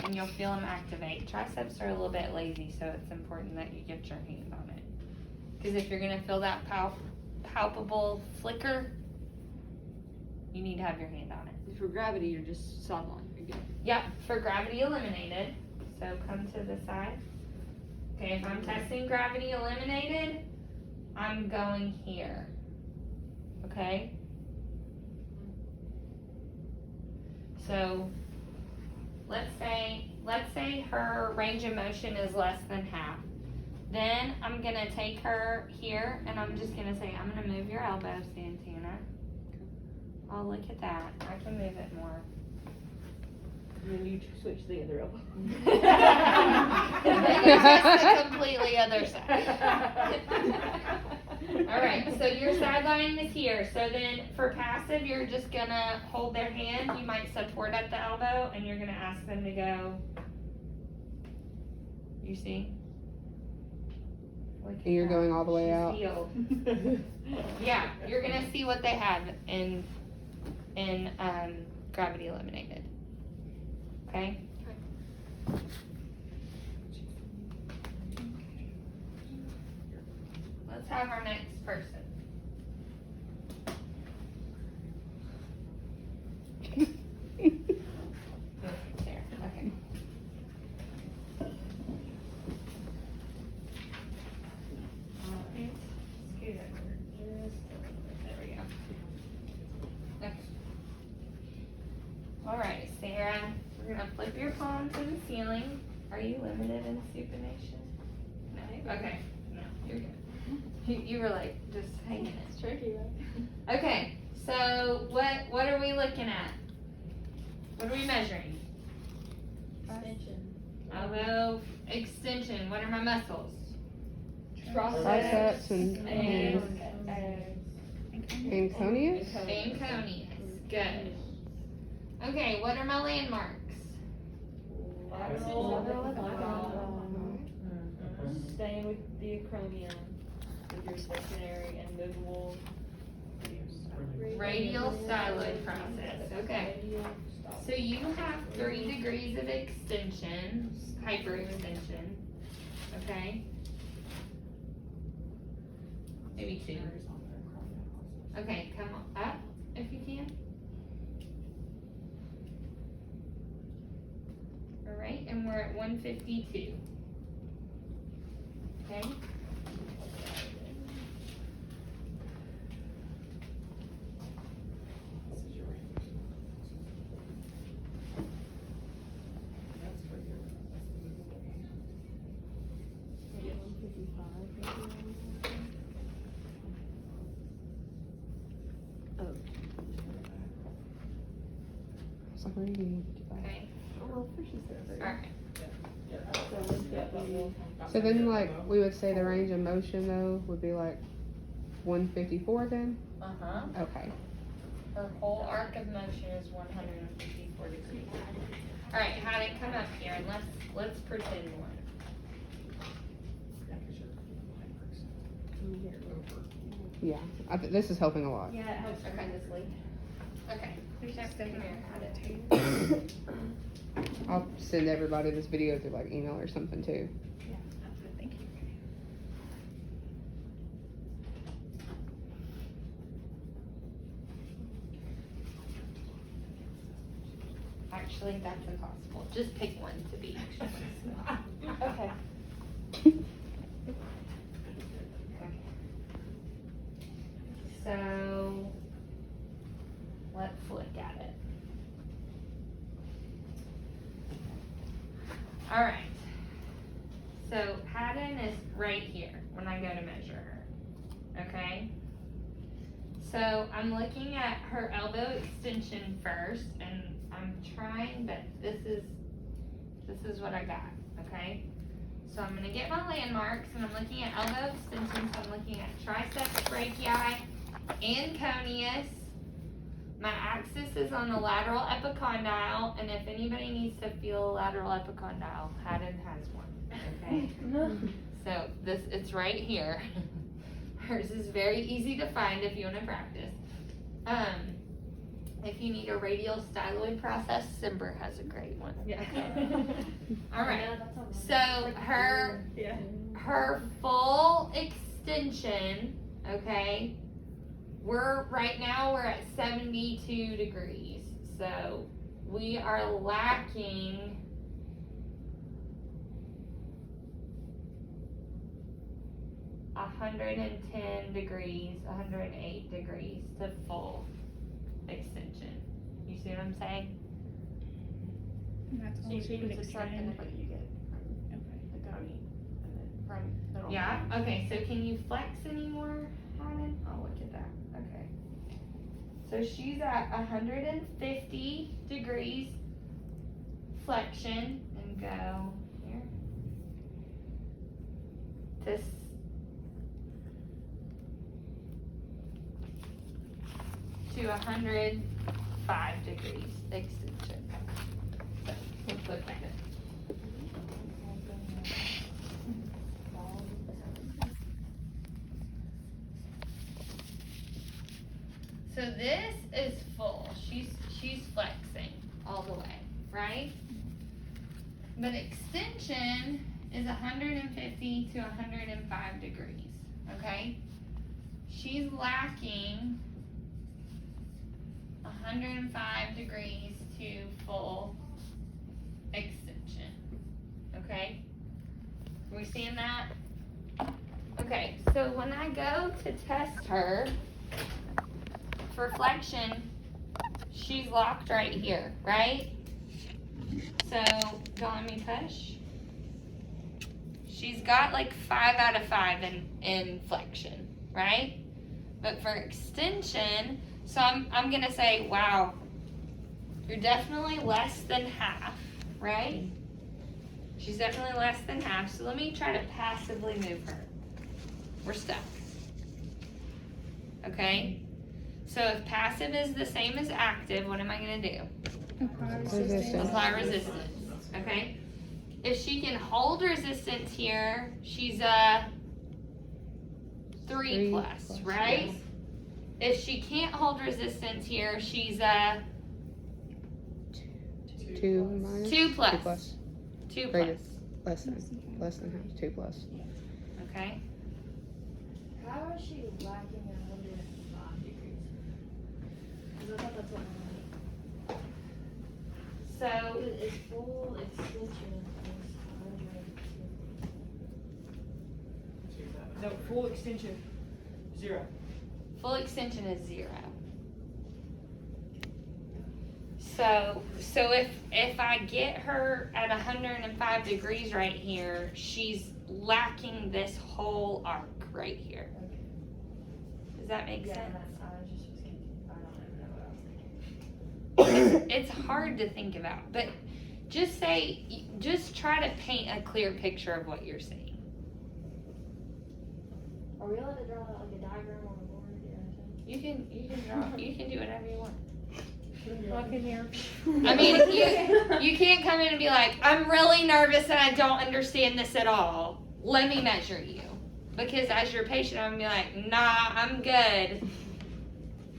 and you'll feel them activate. Triceps are a little bit lazy, so it's important that you get your hand on it. Because if you're gonna feel that palpable flicker, you need to have your hand on it. For gravity, you're just sideline. You're good. Yep, for gravity eliminated. So come to the side. Okay, if I'm testing gravity eliminated, I'm going here. Okay? So let's say her range of motion is less than half. Then I'm gonna take her here and I'm just gonna say, I'm gonna move your elbow, Santana. Oh, look at that. I can move it more. And then you switch the other elbow. And you test the completely other side. Alright, so your sideline is here. So then for passive, you're just gonna hold their hand. You might support at the elbow and you're gonna ask them to go. You see? And you're going all the way out. Healed. Yeah, you're gonna see what they have in gravity eliminated. Okay? Let's have our next person. There, okay. Scoot over just a little bit. There we go. Okay. Alright, Sarah, we're gonna flip your palm to the ceiling. Are you limited in supination? No. Okay. No, you're good. You were like just hanging it. It's tricky, right? Okay, so what are we looking at? What are we measuring? Extension. Elbow extension. What are my muscles? Triceps and coneus. Anconius. Good. Okay, what are my landmarks? Staying with the acromion with your stationary and movable. Radial styloid process. Okay. So you have 3 degrees of extension, hyperextension. Okay. Maybe 2. Okay, come up if you can. Alright, and we're at 152. Okay? Okay. Alright. So then, like, we would say the range of motion, though, would be like 154 then? Uh-huh. Okay. Her whole arc of motion is 154 degrees. Alright, have it come up here and let's pretend one. Yeah, this is helping a lot. Yeah, it helps tremendously. Okay. Who's next? Come here. I'll send everybody this video through like email or something too. Yeah, absolutely. Thank you. Actually, that's impossible. Just pick one to be. Okay. So, let's look at it. Alright. So, Haddon is right here when I go to measure her. Okay? So, I'm looking at her elbow extension first, and I'm trying, but this is what I got. Okay? So, I'm going to get my landmarks, and I'm looking at elbow extension, so I'm looking at triceps brachii, anconius. My axis is on the lateral epicondyle, and if anybody needs to feel a lateral epicondyle, Haddon has one. Okay? So it's right here. Hers is very easy to find if you want to practice. If you need a radial styloid process, Simber has a great one. Yeah. All right. Yeah, that's all So right. her Yeah. her full extension, okay, right now we're at 72 degrees. So we are lacking 110 degrees, 108 degrees to full extension. You see what I'm saying? That's So all you she can keep subtracting extend. what you get from the goatee and then from the normal. Yeah, okay, so can you flex anymore, Haddon? Oh, look at that, okay. So she's at 150 degrees flexion and go here. To 105 degrees extension. So, let's look at it. So this is full. She's flexing all the way, right? But extension is 150 to 105 degrees, okay? She's lacking 105 degrees to full extension, okay? Are we seeing that? Okay, so when I go to test her for flexion, she's locked right here, right? So, don't let me push. She's got like 5 out of 5 in flexion, right? But for extension, so I'm gonna say, wow, you're definitely less than half, right? She's definitely less than half, so let me try to passively move her. We're stuck. Okay? So if passive is the same as active, what am I gonna do? Apply Resistance. resistance. Apply resistance, okay? If she can hold resistance here, she's 3 plus, right? If she can't hold resistance here, she's 2 minus? 2 plus. 2 plus. 2 Greater. plus, Less than half. 2 plus. okay? How is she lacking 105 degrees? Because I thought that's what So, it's full extension is 100. No, full extension, 0. full extension is 0. So if I get her at 105 degrees right here, she's lacking this whole arc right here. Does that make Yeah, sense? I was just confused. I don't even know what I was thinking. It's hard to think about, but just try to paint a clear picture of what you're seeing. Are we allowed to draw like a diagram on the board or anything? You can do whatever you want. Look in here. I mean, you can't come in and be like, I'm really nervous and I don't understand this at all. Let me measure you. Because as your patient, I'm gonna be like, nah, I'm good.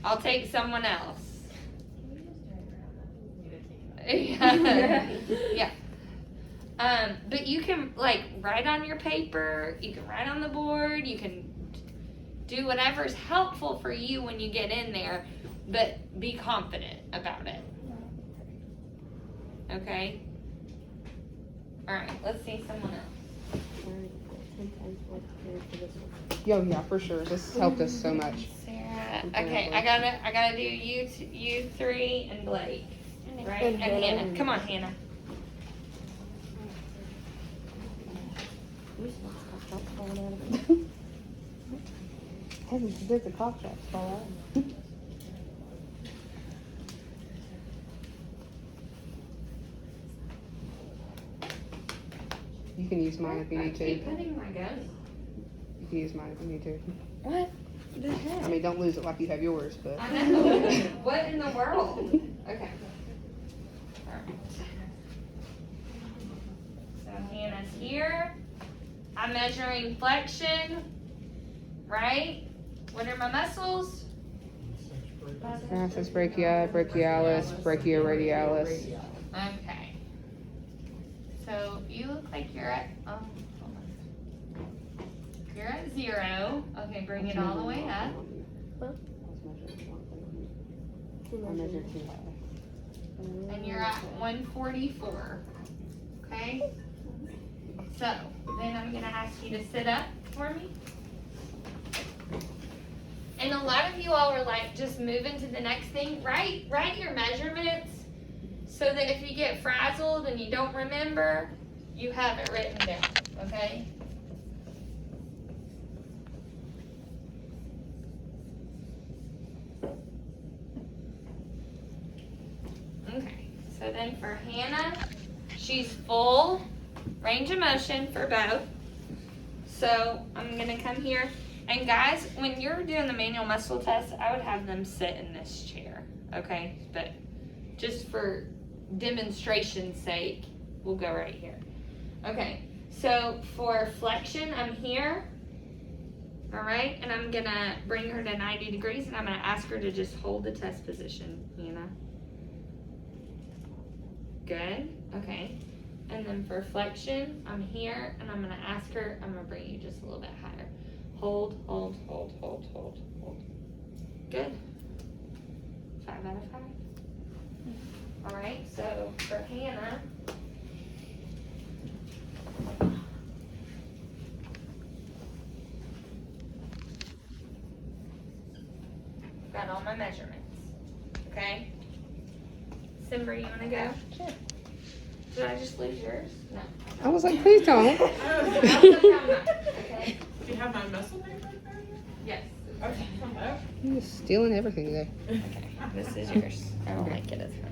I'll take someone else. Can you just turn around? Yeah. Yeah. But you can like write on your paper, you can write on the board, you can do whatever's helpful for you when you get in there, but be confident about it. Okay? Alright, let's see someone else. Yo, yeah, for sure. This helped us so much. Sarah. Okay, I gotta do you 3 and Blake. Right? And Hannah. Come on, Hannah. Heavens forbid the cough drops fall out. You can use mine if you need keep to. putting my gum. You can use mine if you need to. What the heck? I mean, don't lose it like you have yours, but. I know. What in the world? Okay. Alright. So Hannah's here. I'm measuring flexion. Right? What are my muscles? Access brachii, brachialis, brachioradialis. Okay. So you look like you're at, hold on. You're at 0. Okay, bring it all the way up. And you're at 144. Okay? So, then I'm going to ask you to sit up for me. And a lot of you all were like, just move into the next thing. Write your measurements so that if you get frazzled and you don't remember, you have it written down. Okay? Okay, so then for Hannah, she's full range of motion for both. So I'm gonna come here. And guys, when you're doing the manual muscle test, I would have them sit in this chair, okay? But just for demonstration's sake, we'll go right here. Okay, so for flexion, I'm here. All right, and I'm gonna bring her to 90 degrees and I'm gonna ask her to just hold the test position, Hannah. Good, okay. And then for flexion, I'm here and I'm gonna ask her, I'm gonna bring you just a little bit higher. Hold, hold, hold, hold, hold, hold. Good. 5 out of 5. All right, so for Hannah, got all my measurements. Okay? Simber, you wanna go? Sure. Did I just lose yours? No. I was like, please don't. Okay. Do you have my muscle paper right there? Yes. Okay. You're just stealing everything today. Okay. This is yours. I don't like it as much.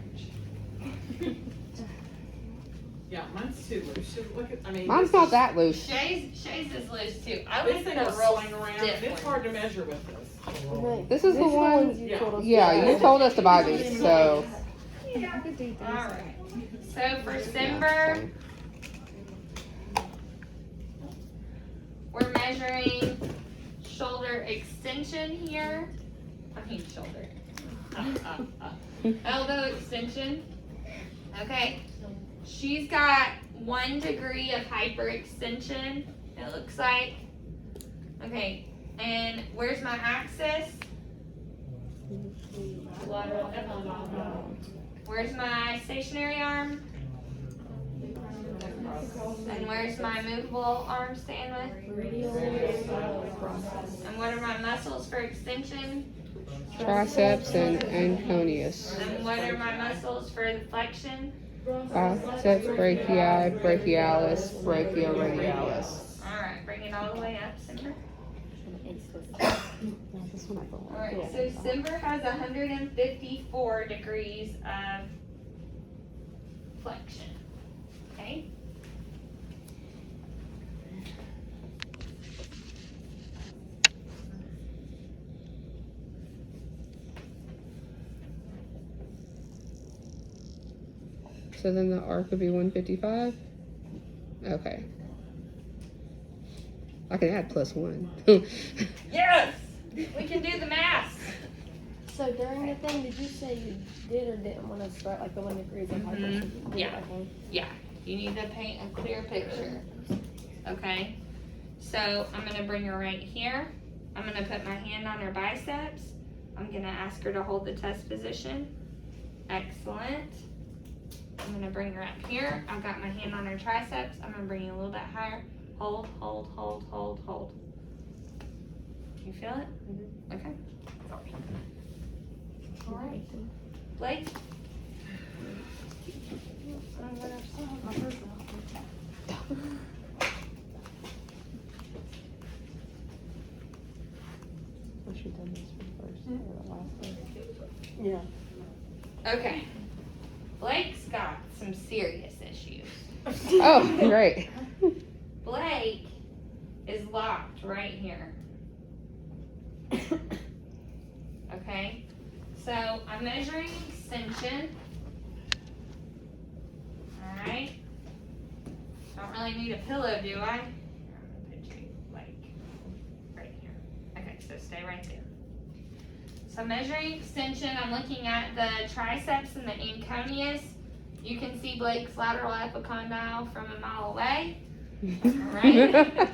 Yeah, mine's too loose. Look at, I mean. Mine's not that loose. Shay's is loose too. I This like thing the will real swing around. stiff It's one. hard to measure with this. This is the one. You told us Yeah, you told us to buy these, so. Alright. So for Simber, we're measuring shoulder extension here. I mean shoulder. Elbow extension. Okay. She's got 1 degree of hyperextension, it looks like. Okay. And where's my axis? Where's my stationary arm? And where's my movable arm stand with? And what are my muscles for extension? Triceps and anconeus. And what are my muscles for the flexion? Biceps brachii, brachialis, brachioradialis. Alright, bring it all the way up, Simber. This one I thought. Alright, so Simber has 154 degrees of flexion. Okay? So then the arc would be 155? Okay. I can add +1. Yes! We can do the math. So during the thing, did you say you did or didn't want to start like the 1 degree of hyperextension? Yeah. Yeah, you need to paint a clear picture. Okay? So I'm gonna bring her right here. I'm gonna put my hand on her biceps. I'm gonna ask her to hold the test position. Excellent. I'm gonna bring her up here. I've got my hand on her triceps. I'm gonna bring you a little bit higher. Hold, hold, hold, hold, hold. You feel it? Okay. All right. Blake? I should have done this one first, or the last one. Yeah. Okay. Blake's got some serious issues. Oh, great. Blake is locked right here. Okay, so I'm measuring extension. Alright. Don't really need a pillow, do I? I'm gonna put you like right here. Okay, so stay right there. So So measuring extension, I'm looking at the triceps and the anconeus. You can see Blake's lateral epicondyle from a mile away. Alright.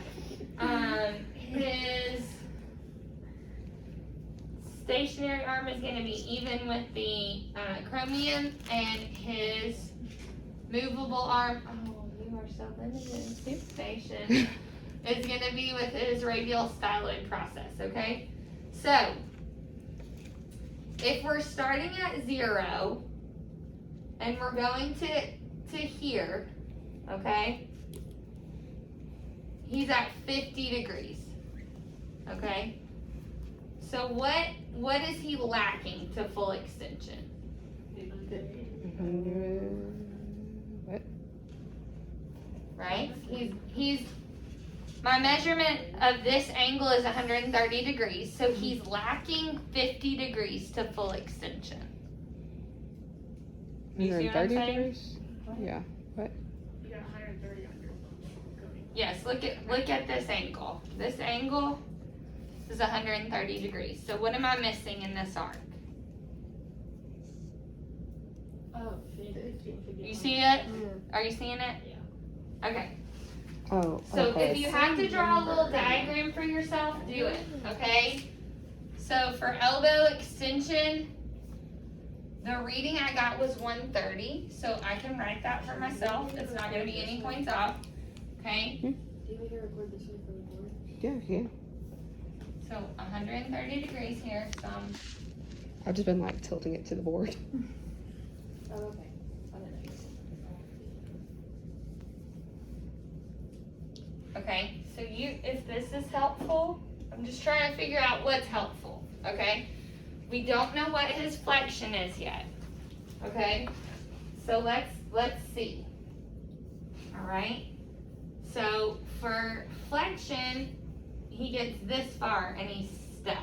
His stationary arm is going to be even with the chromium, and his movable arm, oh, you are so limited in superstation, is going to be with his radial styloid process, okay? So, if we're starting at 0, and we're going to here, okay? He's at 50 degrees, okay? So what is he lacking to full extension? What? Right? He's my measurement of this angle is 130 degrees, so he's lacking 50 degrees to full extension. You see what I'm 130 saying? degrees? Yeah. You got 130 on your coding. Yes, look at this angle. This angle is 130 degrees. So what am I missing in this arc? Oh, 50. You see it? Are you seeing it? Yeah. Okay. Oh, So okay. if you have to draw a little diagram for yourself, do it, okay? So for elbow extension, the reading I got was 130, so I can write that for myself. It's not gonna be any points off, okay? Do you want to record this one for the board? Yeah. So 130 degrees here, so I've just been like tilting it to the board. Oh, okay. I didn't know. okay, so if this is helpful, I'm just trying to figure out what's helpful, okay? We don't know what his flexion is yet, okay? So let's see, all right? So for flexion, he gets this far and he's stuck,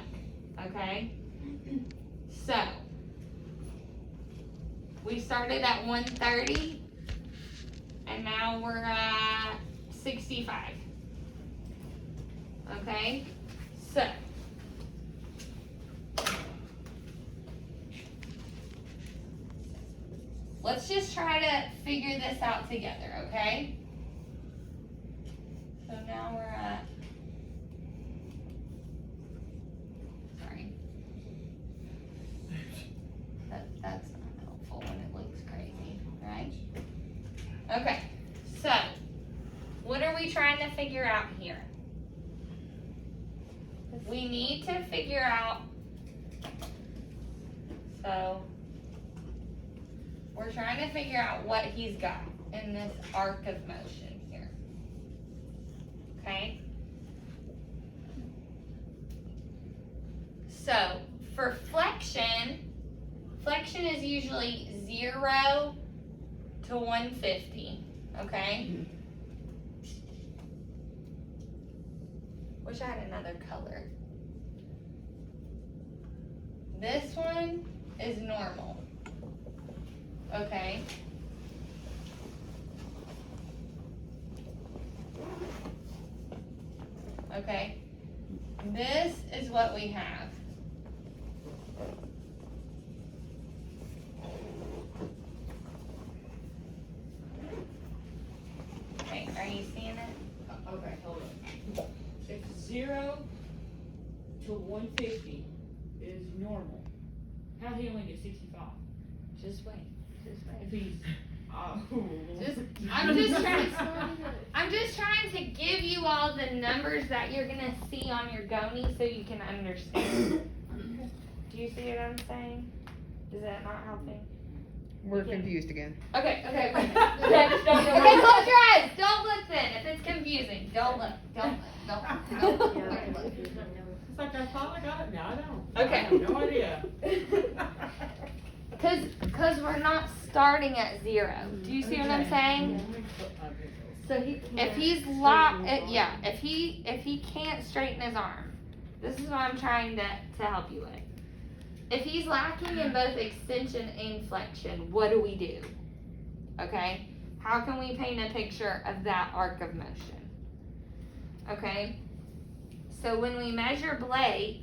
okay? So we started at 130 and now we're at 65, okay? So let's just try to figure this out together, okay? So now we're at, sorry. That's not helpful when it looks crazy, right? Okay, so what are we trying to figure out here? We need to figure out, so we're trying to figure out what he's got in this arc of motion here. Okay? So, for flexion is usually 0 to 150. Okay? Wish I had another color. This one is normal. Okay. Okay. This is what we have. Okay, are you seeing it? Okay, hold on. If 0 to 150 is normal, how'd he only get 65? Just wait. If he's, I'm just trying to give you all the numbers that you're gonna see on your goni so you can understand. Do you see what I'm saying? Is that not helping? We're confused again. Okay, wait. Okay, close your eyes. Don't look then. If it's confusing, don't look. Don't look. It's like I thought I got it, now I don't. Okay. I have no idea. Cause we're not starting at 0. Do you see what I'm saying? So If he's locked, if he can't straighten his arm, this is what I'm trying to help you with. If he's lacking in both extension and flexion, what do we do? Okay? How can we paint a picture of that arc of motion? Okay? So when we measure Blake,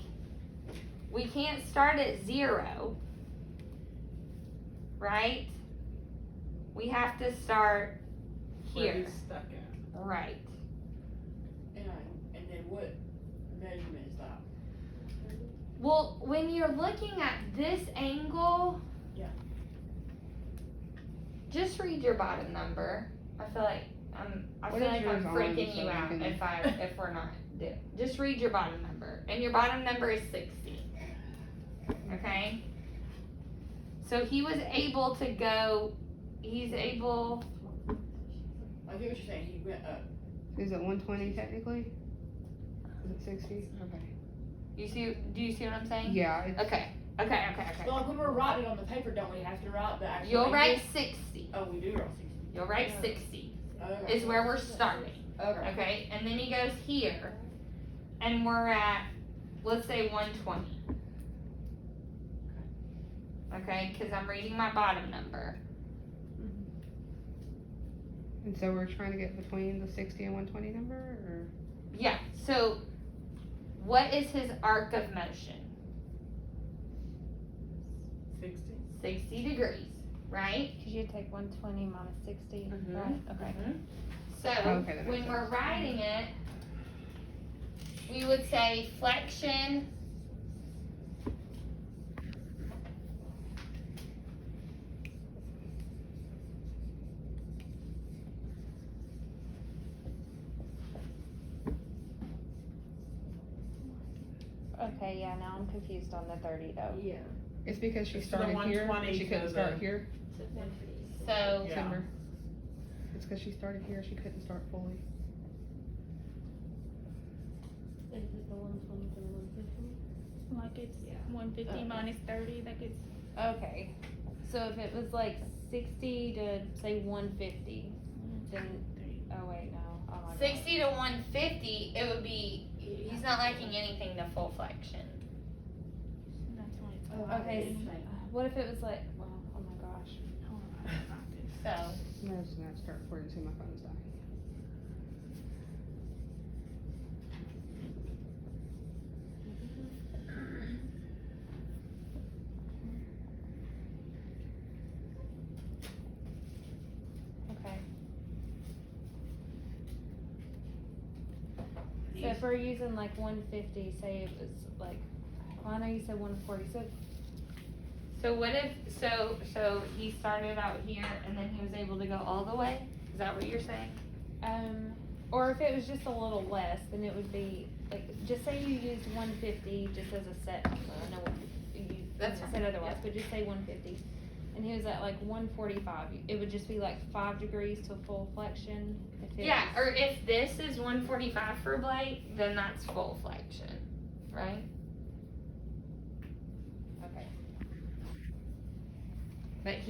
we can't start at 0, right? We have to start Where here, he's stuck at. right? And then what measurement is that? Well, when you're looking at this angle, Yeah. just read your bottom number. I feel like I'm What is yours on, freaking so you we out can- if we're not. Just read your bottom number, and your bottom number is 60. Okay. So he was able to go. He's able. I get what you're saying, he went up. Is it 120 technically? Is it 60? Okay. You see? Do you see what I'm saying? Yeah. It's, Okay. So like when we're writing it on the paper, don't we have to write the actual? You'll angle? write 60. Oh, we do write 60. You'll write 60 Okay. is where we're starting. Okay. Okay, and then he goes here, and we're at, let's say 120. Okay, because I'm reading my bottom number. and so we're trying to get between the 60 and 120 number, or? Yeah, so what is his arc of motion? 60. 60 degrees, right? Cause you take 120 minus 60, Mhm. right? Okay. So Okay, that makes when we're sense. writing it, we would say flexion Okay, yeah, now I'm confused on the 30 though. Yeah. It's because she It's the started here, 120 she couldn't to start the- here. So Yeah. Timber. It's because she started here, she couldn't start fully. Is it the 120 to the 150? Like it's Yeah. 150 Okay. minus 30, that gets, Okay. So if it was like 60 to say 150, then, oh wait, no. Oh my God. 60 to 150, it would be, he's not liking anything to full flexion. that's why it's. Oh, Okay, okay. what if it was like, well, oh my gosh. Hold on, I got this. So, I'm just gonna have to start recording, see my phone's dying. Okay. So if we're using like 150, say it was like, well, I know you said 140, so what if, so he started out here and then he was able to go all the way? Is that what you're saying? or if it was just a little less, then it would be, like, just say you used 150 just as a set, I know you That's said fine, otherwise, yeah. but just say 150. And he was at like 145, it would just be like 5 degrees to full flexion. If it Yeah, was- or if this is 145 for Blake, then that's full flexion, right? Okay. But he